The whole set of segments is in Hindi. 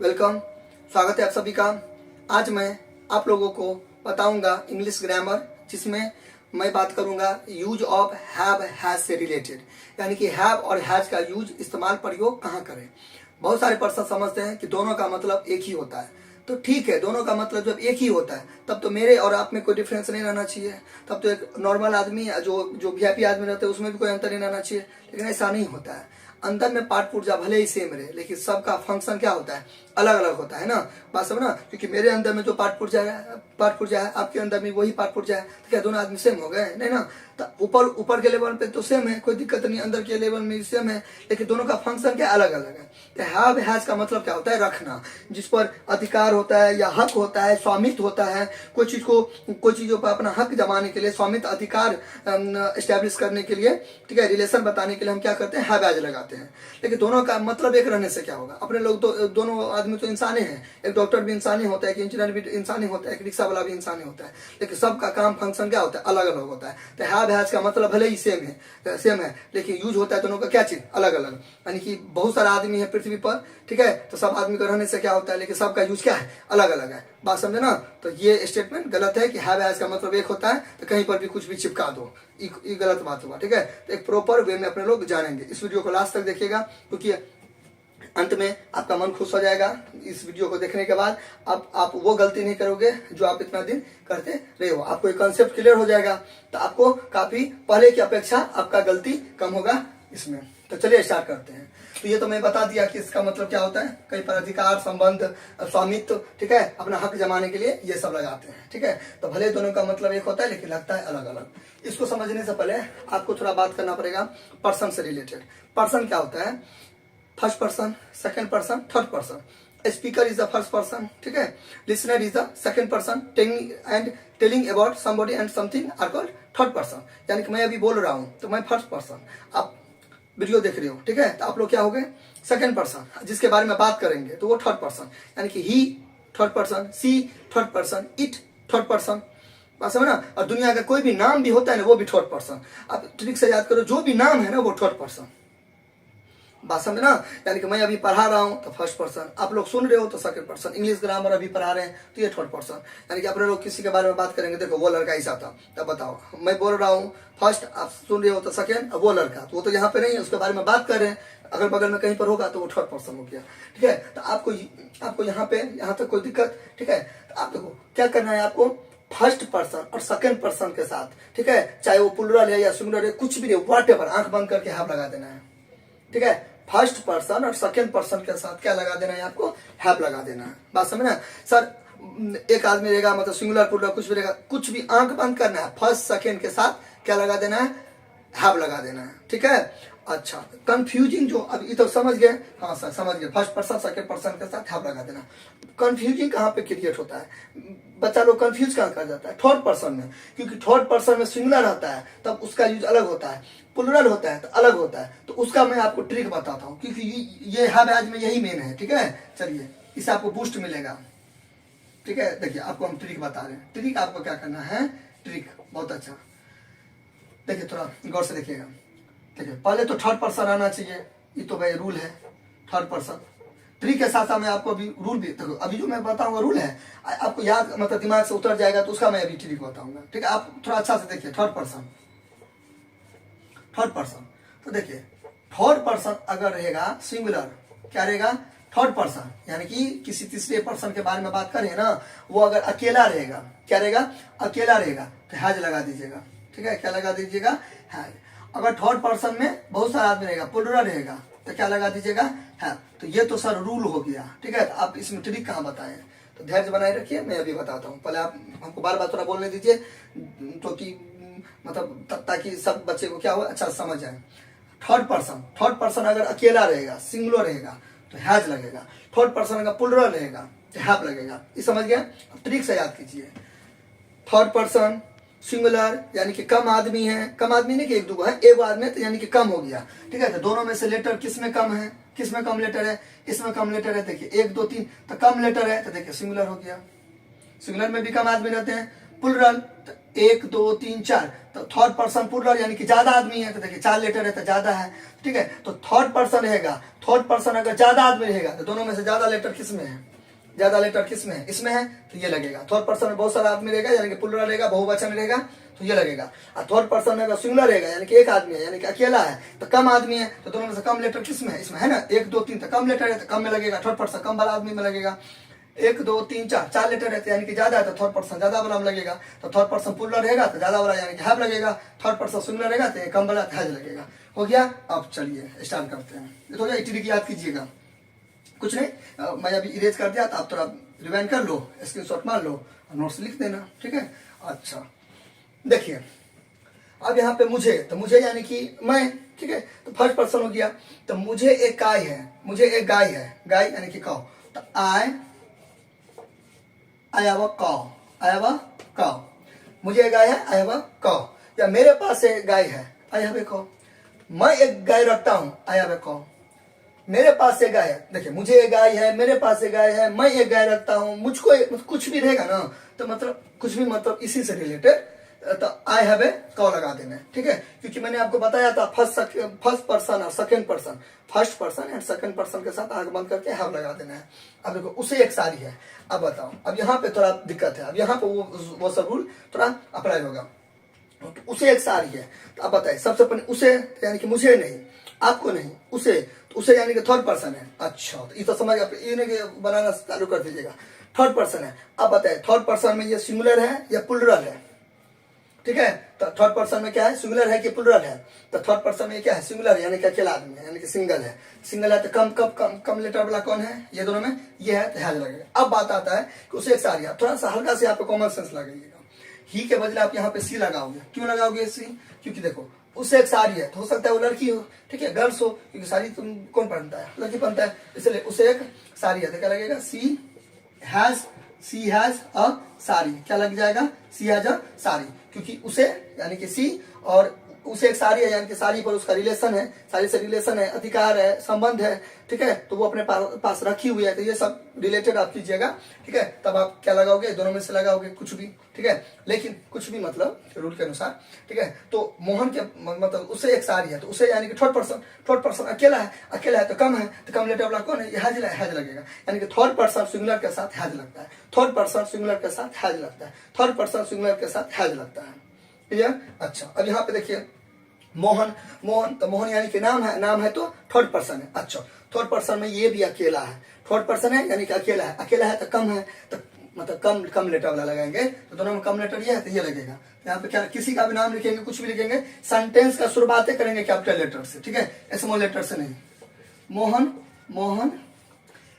वेलकम, स्वागत है आप सभी का। आज मैं आप लोगों को बताऊंगा इंग्लिश ग्रामर, जिसमें मैं बात करूंगा यूज ऑफ हैव हैज से रिलेटेड, यानी कि हैव और हैज का यूज इस्तेमाल प्रयोग कहाँ करें। बहुत सारे पर्सन समझते हैं कि दोनों का मतलब एक ही होता है। तो ठीक है, दोनों का मतलब जब एक ही होता है तब तो मेरे और आप में कोई डिफरेंस नहीं रहना चाहिए। तब तो एक नॉर्मल आदमी जो वीआईपी आदमी रहते हैं उसमें भी कोई अंतर नहीं रहना चाहिए। लेकिन ऐसा नहीं होता है। अंदर में पार्ट पुर्जा भले ही सेम रहे, लेकिन सबका फंक्शन क्या होता है, अलग अलग होता है ना। बात समझ ना, क्योंकि मेरे अंदर में जो पार्ट पुर्जा है आपके अंदर में वही पार्ट पुर्जा है, तो क्या दोनों आदमी सेम हो गए? नहीं ना। तो ऊपर के लेवल पे तो सेम है, कोई दिक्कत नहीं। अंदर के लेवल में भी सेम है, लेकिन दोनों का फंक्शन क्या अलग अलग है। तो हैव हैज का मतलब क्या होता है? रखना, जिस पर अधिकार होता है या हक होता है, स्वामित्व होता है। कोई चीजों पर अपना हक जमाने के लिए, स्वामित्व अधिकार एस्टेब्लिश करने के लिए, ठीक है, रिलेशन बताने के लिए हम क्या करते हैं? हैव हैज लगाते हैं। लेकिन दोनों का मतलब एक रहने से क्या होगा? अपने लोग तो दोनों आदमी तो इंसान ही हैं। एक डॉक्टर भी इंसान ही होता है, एक इंजीनियर भी इंसान ही होता है, एक रिक्शा वाला भी इंसान ही होता है। लेकिन सबका काम फंक्शन क्या होता है? अलग अलग होता है। तो हैव हैज का मतलब भले ही सेम है, लेकिन यूज होता है दोनों का क्या चीज? अलग अलग। यानी कि बहुत सारा आदमी है पृथ्वी पर, ठीक है, तो सब आदमी का रहने से क्या होता है, लेकिन सबका यूज क्या है? अलग अलग है। बात समझे ना। तो ये स्टेटमेंट गलत है कि हैव हैज का मतलब एक होता है, तो कहीं पर भी कुछ भी चिपका दो, ये गलत बात होगा। ठीक है, तो एक प्रॉपर वे में अपने लोग जानेंगे। इस वीडियो को लास्ट तक देखिएगा, क्योंकि अंत में आपका मन खुश हो जाएगा। इस वीडियो को देखने के बाद आप वो गलती नहीं करोगे जो आप इतना दिन करते रहे हो। आपको एक कॉन्सेप्ट क्लियर हो जाएगा, तो आपको काफी पहले की अपेक्षा आपका गलती कम होगा इसमें। तो चलिए स्टार्ट करते हैं। तो ये तो मैं बता दिया कि इसका मतलब क्या होता है। कहीं पर अधिकार, संबंध, स्वामित्व, ठीक है, अपना हक जमाने के लिए ये सब लगाते हैं। ठीक है, तो भले दोनों का मतलब एक होता है, लेकिन लगता है अलग अलग। इसको समझने से पहले आपको थोड़ा बात करना पड़ेगा पर्सन से रिलेटेड। पर्सन क्या होता है? First person, second person, third person. Speaker is the first person, ठीक है। Listener is the second person. Telling about somebody and something are called third person. यानी कि मैं अभी बोल रहा हूं तो मैं फर्स्ट पर्सन, आप वीडियो देख रहे हो, ठीक है, तो आप लोग क्या हो गए? Second person. जिसके बारे में बात करेंगे तो वो थर्ड पर्सन, यानी कि he third person, she third person, it third person. बात समझ ना। और दुनिया का कोई भी नाम भी होता है ना, वो भी थर्ड पर्सन। आप ट्रिक से याद करो, जो भी नाम है ना वो थर्ड पर्सन। बात समझ ना। यानी कि मैं अभी पढ़ा रहा हूं तो फर्स्ट पर्सन, आप लोग सुन रहे हो तो सेकंड पर्सन। इंग्लिश ग्रामर अभी पढ़ा रहे हैं तो ये थर्ड पर्सन। यानी कि अपने लोग किसी के बारे में बात करेंगे, देखो वो लड़का ऐसा था, तब बताओ मैं बोल रहा हूँ फर्स्ट, आप सुन रहे हो तो सेकंड, वो लड़का तो वो तो यहाँ पे नहीं है, उसके बारे में बात कर रहे हैं, अगल बगल में कहीं पर होगा तो वो थर्ड पर्सन हो गया। ठीक है, तो आपको यहाँ पे यहाँ तक कोई दिक्कत? ठीक है, तो आप देखो क्या करना है आपको, फर्स्ट पर्सन और सेकंड पर्सन के साथ, ठीक है, चाहे वो प्लुरल है या सिंगुलर है, कुछ भी नहीं, व्हाटएवर, आंख बंद करके हैव लगा देना है। ठीक है, फर्स्ट पर्सन और सेकंड पर्सन के साथ क्या लगा देना है आपको? हैव लगा देना है। बात समझ ना। सर एक आदमी रहेगा, मतलब सिंगुलर प्लुरल कुछ भी रहेगा, कुछ भी आंख बंद करना है, फर्स्ट सेकंड के साथ क्या लगा देना है? हैव लगा देना है। ठीक है, अच्छा, कंफ्यूजिंग जो अब ये तो समझ गए, हाँ सर समझ गए, फर्स्ट पर्सन सेकंड पर्सन के साथ हैव लगा देना। कंफ्यूजिंग कहाँ पे क्रिएट होता है? बच्चा लोग कंफ्यूज कहाँ कर जाता है? थर्ड पर्सन में, क्योंकि थर्ड पर्सन में सिंगुलर होता है तब उसका यूज अलग होता है, प्लुरल होता है तो अलग होता है। तो उसका मैं आपको ट्रिक बताता हूँ, क्योंकि ये हैव हैज में यही मेन है। ठीक है, चलिए इससे आपको बूस्ट मिलेगा। ठीक है, देखिए आपको हम ट्रिक बता रहे हैं। ट्रिक आपको क्या करना है? ट्रिक बहुत अच्छा, देखिए थोड़ा गौर से देखिएगा। देखिए पहले तो थर्ड पर्सन आना चाहिए, ये तो भाई रूल है, थर्ड पर्सन। ट्रिक के साथ साथ मैं आपको अभी रूल भी, देखो अभी जो मैं बताऊंगा रूल है, आपको याद मतलब दिमाग से उतर जाएगा, तो उसका मैं अभी ट्रिक बताऊंगा। ठीक है, आप थोड़ा अच्छा से देखिए। थर्ड पर्सन, थर्ड पर्सन, तो देखिए थर्ड पर्सन अगर रहेगा सिंगुलर, क्या रहेगा? थर्ड पर्सन, यानी कि किसी तीसरे पर्सन के बारे में बात करें ना, वो अगर अकेला रहेगा, क्या रहेगा? अकेला रहेगा, तो हैज लगा दीजिएगा। ठीक है, क्या लगा दीजिएगा? हैज। अगर थर्ड पर्सन में बहुत सारा आदमी रहेगा, प्लुरल रहेगा, तो क्या लगा दीजिएगा? है। तो ये तो सर रूल हो गया। ठीक है, तो आप इसमें ट्रिक कहाँ बताएं? तो धैर्य बनाए रखिए, मैं अभी बताता हूँ। पहले आप हमको बार बार थोड़ा बोलने दीजिए, तो कि मतलब ताकि सब बच्चे को क्या हो, अच्छा समझ जाए। थर्ड पर्सन अगर अकेला रहेगा, सिंगुलर रहेगा, तो हैज लगेगा। थर्ड पर्सन अगर प्लुरल रहेगा तो हैव लगेगा। ये समझ गया? अब ट्रिक से याद कीजिए। थर्ड पर्सन सिंगुलर, यानी कि कम आदमी है, कम आदमी नहीं कि एक दो है, एक आदमी है तो यानी कि कम हो गया। ठीक है, तो दोनों में से लेटर किस में कम है? किस में कम लेटर है? इसमें कम लेटर है। देखिए 1 2 3, तो कम लेटर है, तो देखिए सिंगुलर हो गया। सिंगुलर में भी कम आदमी रहते हैं, प्लुरल 1 2 3 4, तो थर्ड पर्सन प्लुरल यानी कि ज्यादा आदमी है, तो देखिए 4 लेटर है तो ज्यादा है, ठीक है। तो थर्ड पर्सन रहेगा, थर्ड पर्सन अगर ज्यादा आदमी रहेगा तो दोनों में से ज्यादा लेटर किस में है, ज्यादा लेटर किस में है, इसमें है, तो ये लगेगा। थर्ड पर्सन में बहुत सारा आदमी रहेगा यानी कि प्लुरल रहेगा, बहुवचन रहेगा, तो ये लगेगा। और थर्ड पर्सन में अगर सिंगुलर रहेगा यानी कि एक आदमी है, यानी कि अकेला है, तो कम आदमी है, तो दोनों में से कम लेटर किस में है, इसमें है ना। 1 2 3 तो कम लेटर है तो कम में लगेगा, थर्ड पर्सन कम वाला आदमी में लगेगा। 1 2 3 4 4 लेटर रहते हैं यानी कि ज्यादा है, तो थर्ड पर्सन ज्यादा वाला में लगेगा। तो थर्ड पर्सन प्लुरल रहेगा तो ज्यादा वाला यानी कि हैव लगेगा, थर्ड पर्सन सिंगुलर रहेगा तो कम वाला हैज लगेगा। हो गया। अब चलिए स्टार्ट करते हैं। ये तो ट्रिक याद कीजिएगा, कुछ नहीं, मैं अभी इरेज कर दिया तो आप थोड़ा रिवाइंड कर लो, स्क्रीनशॉट मार लो और नोट्स लिख देना, ठीक है। अच्छा देखिए, अब यहाँ पे मुझे, तो मुझे यानी कि मैं, ठीक है, तो फर्स्ट पर्सन हो गया। तो मुझे एक गाय है, मुझे एक गाय है, गाय यानी कि काउ, तो I have a cow, I have a cow. मुझे एक गाय है, आई हैव अ काउ। या मेरे पास एक गाय है, आई हैव अ काउ। मैं एक गाय रखता हूँ, आई हैव अ काउ। मेरे पास एक गाय है, देखिए मुझे एक गाय है, मेरे पास एक गाय है, मैं एक गाय रखता हूँ, मुझको कुछ भी रहेगा ना, तो मतलब कुछ भी मतलब इसी से रिलेटेड, तो आई हैव ए काउ लगा देना है, ठीक है। क्योंकि मैंने आपको बताया था फर्स्ट पर्सन और second person, first person and second person के साथ आग बंद करके हैव लगा देना है। अब देखो उसे एक सारी है। अब बताओ, अब यहाँ पे थोड़ा दिक्कत है, अब यहाँ पे वो सब रूल थोड़ा अप्लाई होगा। तो उसे एक सारी है, तो अब बताइए, सबसे पहले उसे यानी कि मुझे नहीं, आपको नहीं, उसे, तो उसे यानी कि थर्ड पर्सन है। अच्छा, तो ये तो समझ गया, बनाना चालू कर दीजिएगा। थर्ड पर्सन है। अब बताइए थर्ड पर्सन में ये सिंगुलर है या प्लुरल है, ठीक है। तो थर्ड पर्सन में क्या है, सिंगुलर है कि प्लुरल है, तो थर्ड पर्सन में क्या है, सिंगुलर है यानी कि अकेला आदमी है, यानी कि सिंगल है। सिंगल है तो कम लेटर वाला कौन है, ये दोनों में ये है, तो हैज लगेगा। अब बात आता है कि उसे एक सारी, थोड़ा सा हल्का से यहाँ पे कॉमन सेंस लगाइएगा। ही के बदले आप यहाँ पे सी लगाओगे, क्यों लगाओगे सी, क्योंकि देखो उससे एक सारी है, तो हो सकता है वो लड़की हो, ठीक है, गर्ल्स हो, क्योंकि सारी तुम कौन पहनता है, लड़की पहनता है, इसलिए उसे एक सारी है, तो क्या लगेगा, सी हैज अ सारी, क्या लग जाएगा, सी हैज अ सारी, क्योंकि उसे यानी कि सी और उसे एक सारी है यानी कि सारी पर उसका रिलेशन है, सारी से रिलेशन है, अधिकार है, संबंध है, ठीक है, तो वो अपने पास रखी हुई है, तो ये सब रिलेटेड आप कीजिएगा, ठीक है। तब आप क्या लगाओगे, दोनों में से लगाओगे कुछ भी, ठीक है, लेकिन कुछ भी मतलब रूल के अनुसार, ठीक है। तो मोहन के मतलब उससे एक सारी है, तो उसे यानी कि थर्ड पर्सन अकेला है तो कम है, तो कम लेटर वाला कौन है, हैज लगेगा, यानी कि थर्ड पर्सन सिंगुलर के साथ हैज लगता है, थर्ड पर्सन सिंगुलर के साथ हैज लगता है, थर्ड पर्सन सिंगुलर के साथ हैज लगता है, क्लियर। अच्छा, अब यहाँ पे देखिए मोहन, तो मोहन यानी कि नाम है तो थर्ड पर्सन है। अच्छा, थर्ड पर्सन में ये भी अकेला है, थर्ड पर्सन है यानी कि अकेला है तो कम है, तो मतलब कम लेटर वाला लगाएंगे, तो दोनों में कम लेटर ये है तो ये लगेगा। यहाँ पे क्या, किसी का भी नाम लिखेंगे, कुछ भी लिखेंगे, सेंटेंस का शुरुआतें करेंगे कैपिटल लेटर से, ठीक है, स्मॉल लेटर से नहीं। मोहन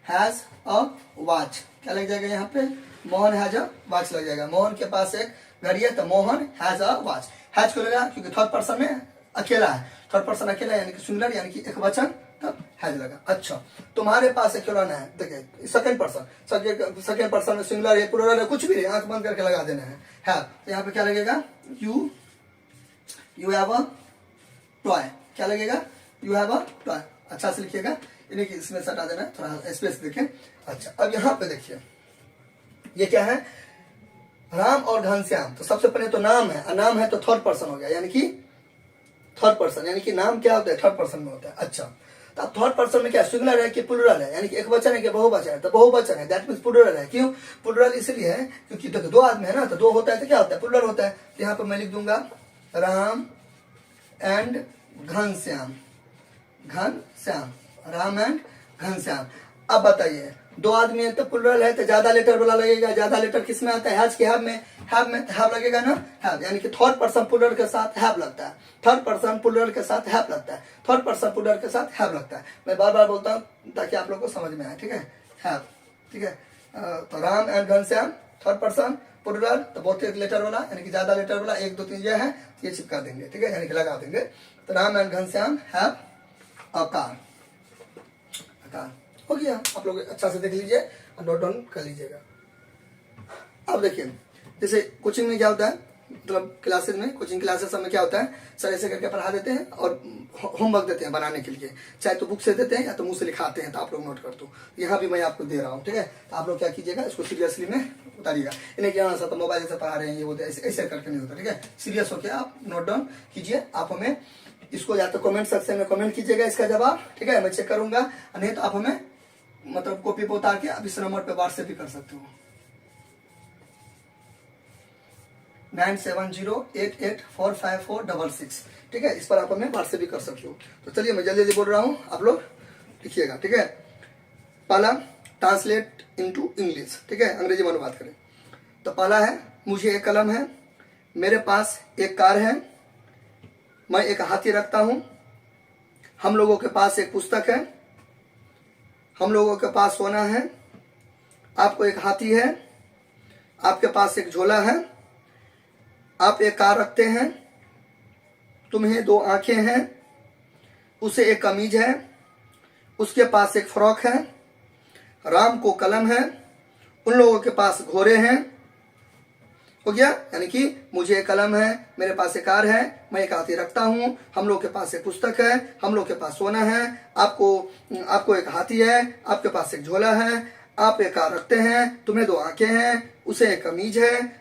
हैज अ वॉच, क्या लग जाएगा यहाँ पे, मोहन हैज अ वॉच लग जाएगा। मोहन के पास एक घड़ी है तो Mohan has a watch, has क्यों लगा, क्योंकि थर्ड पर्सन में अकेला है, थर्ड पर्सन अकेला यानी कि सिंगुलर यानी कि एक वचन, तब हैज लगा। अच्छा, तुम्हारे पास एक खिलौना है, देखिए सेकंड पर्सन में सिंगुलर है, प्लुरल है, कुछ भी आंख बंद करके लगा देना है, तो यहाँ पे क्या लगेगा, यू हैव अ टॉय, क्या लगेगा, यू हैव अ टॉय। अच्छा से लिखिएगा, इन्हें इसमें सटा देना है, थोड़ा स्पेस देखें। अच्छा, अब यहाँ पे देखिए ये क्या है, राम और घनश्याम, तो सबसे पहले तो नाम है, नाम है तो थर्ड पर्सन हो गया, यानी कि थर्ड पर्सन, यानी कि नाम क्या होता है, थर्ड पर्सन में होता है। अच्छा, तो अब थर्ड पर्सन में क्या सिंगुलर है कि प्लुरल है, यानी कि एक वचन है कि बहुवचन है, तो बहुवचन है, दैट मींस प्लुरल है। क्यों प्लुरल, इसलिए है क्योंकि देखो दो आदमी है ना, तो दो होता है तो क्या होता है, प्लुरल होता है। तो यहाँ पर मैं लिख दूंगा राम एंड घनश्याम, राम एंड घनश्याम। अब बताइए दो आदमी है तो प्लुरल है तो ज्यादा लेटर वाला लगेगा, ज्यादा लेटर किस में आता है, हैज के हैव में, हैव लगेगा ना, हैव, यानी कि थर्ड पर्सन प्लुरल के साथ हैव लगता है, थर्ड पर्सन प्लुरल के साथ हैव लगता है, थर्ड पर्सन प्लुरल के साथ हैव लगता है। मैं बार बार बोलता हूँ ताकि आप लोग को समझ में आए, ठीक है, हैव, ठीक है। तो Ram and Ghanshyam third person plural, तो बहुत लेटर वाला यानी कि ज्यादा लेटर वाला, 1 2 3 ये है, ये चिपका देंगे, ठीक है, यानी कि लगा देंगे। तो Ram and Ghanshyam have a car, हो गया। आप लोग अच्छा से देख लीजिए और नोट डाउन कर लीजिएगा। अब देखिए जैसे कोचिंग में क्या होता है, मतलब क्लासेस में, कोचिंग क्लासेस में क्या होता है, सर ऐसे करके पढ़ा देते हैं और होमवर्क देते हैं बनाने के लिए, चाहे तो बुक से देते हैं या तो मुंह से लिखाते हैं, तो आप लोग नोट कर दो। यहाँ भी मैं आपको दे रहा हूँ, ठीक है। तो आप लोग क्या कीजिएगा, इसको सीरियसली में उतारिएगा। इन्हें क्या सा तो मोबाइल से पढ़ा रहे हैं ये वो, ऐसे करके नहीं होता, ठीक है। सीरियस होकर आप नोट डाउन कीजिए। आप हमें इसको या तो कमेंट सेक्शन में कमेंट कीजिएगा इसका जवाब, ठीक है, मैं चेक करूंगा। नहीं तो आप हमें मतलब कॉपी पे उतार के आप इस नंबर पे व्हाट्सएप भी कर सकते हो, 9708845466, ठीक है। इस पर आप हमें व्हाट्सएप भी कर सकते हो। तो चलिए मैं जल्दी जल्दी बोल रहा हूँ, आप लोग लिखिएगा, ठीक है। पहला ट्रांसलेट इनटू इंग्लिश, ठीक है, अंग्रेजी में अनुवाद करें। तो पहला है, मुझे एक कलम है, मेरे पास एक कार है, मैं एक हाथी रखता हूं, हम लोगों के पास एक पुस्तक है, हम लोगों के पास सोना है, आपको एक हाथी है, आपके पास एक झोला है, आप एक कार रखते हैं, तुम्हें 2 आंखें हैं, उसे एक कमीज है, उसके पास एक फ्रॉक है, राम को कलम है, उन लोगों के पास घोड़े हैं। हो गया, यानी कि मुझे एक कलम है, मेरे पास एक कार है, मैं एक हाथी रखता हूं, हम लोग के पास एक पुस्तक है, हम लोग के पास सोना है, आपको एक हाथी है, आपके पास एक झोला है, आप एक कार रखते हैं, तुम्हें 2 आंखें हैं, उसे एक कमीज है,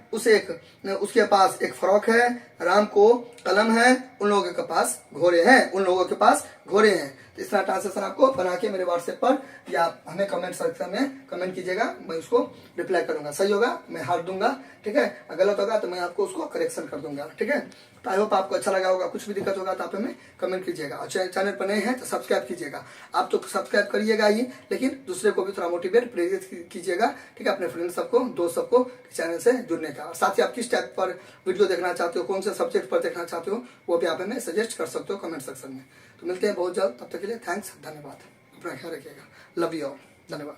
उसके पास एक फ्रॉक है, राम को कलम है, उन लोगों के पास घोड़े हैं, उन लोगों के पास घोड़े हैं। तो इस तरह ट्रांसलेशन आपको बना के मेरे व्हाट्सएप पर या हमें कमेंट सेक्शन में कमेंट कीजिएगा, मैं उसको रिप्लाई करूंगा। सही होगा मैं हार्ट दूंगा, ठीक है, गलत होगा तो मैं आपको उसको करेक्शन कर दूंगा, ठीक है। तो आई होप आपको अच्छा लगा होगा। कुछ भी दिक्कत होगा तो आप हमें कमेंट कीजिएगा, और चैनल पर नए हैं तो सब्सक्राइब कीजिएगा। आप तो सब्सक्राइब करिएगा ही, लेकिन दूसरे को भी थोड़ा मोटिवेट प्रेरित कीजिएगा, ठीक है, अपने फ्रेंड सबको, दोस्त सबको चैनल से जुड़ने का। और साथ ही आप किस टाइप पर वीडियो देखना चाहते हो, कौन से सब्जेक्ट पर देखना चाहते हो, वो भी आप हमें सजेस्ट कर सकते हो कमेंट सेक्शन में। तो मिलते हैं बहुत जल्द, तब तक के लिए थैंक्स, धन्यवाद, अपना ख्याल रखिएगा, लव यू ऑल, धन्यवाद।